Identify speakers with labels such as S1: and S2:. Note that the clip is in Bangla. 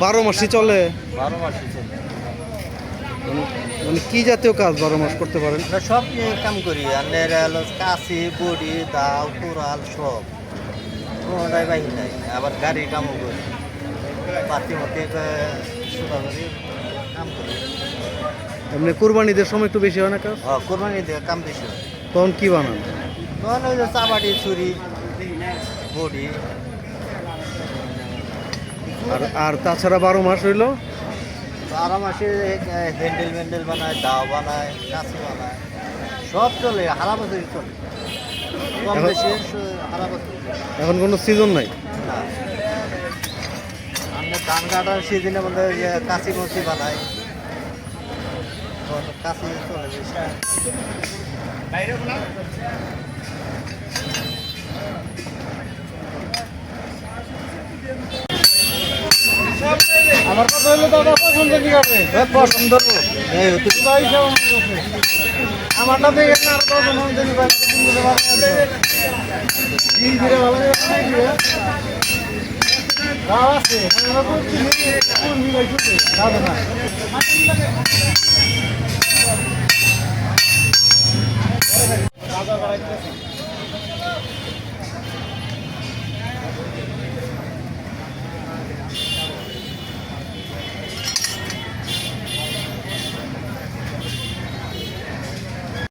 S1: 12 মাসই চলে?
S2: 12 মাসই চলে।
S1: মানে কি জাতীয় কাজ 12 মাস করতে পারেন?
S2: আমরা সব নিয়ে কাম করি, আনের হলো কাশি, বড়ি, দাও, কোরাল সব কোনোটাই বাহি নাই। আবার গাড়ি কামও করি, পাতি মতে সুতা করি, কাম করি।
S1: এমনি কুরবানিদের সময় একটু বেশি হয় না কাজ?
S2: কোরবানি দিয়ে কাম বেশি হয়।
S1: তখন কি বানান?
S2: তখন ওই যে চাবাটি, ছুরি, বড়ি।
S1: আর তাছাড়া 12 মাস হইলো
S2: 12 মাসে হ্যান্ডেল ম্যান্ডেল বানায়, দাও বানায়, কাশি বানায়, সব চলে, হারা বছরই চলে। কম
S1: এখন-
S2: বেশি হারা বছর।
S1: এখন কোনো সিজন নাই?
S2: না, আমরা ধান কাটার সিজনের মধ্যে যে কাশি মসি বানাই, তো কাশি চলে বেশি।
S1: আমার কথা হলো দাদা পছন্দ কি হবে?
S2: পছন্দ এই হতে
S1: আমারটা দেখে না আর পছন্দ হতে নি ভাই দিতে পারবে কি দিলে ভালো নাই দিবে দাও আছে আমরা তো কি মিলাই শুতে দাও না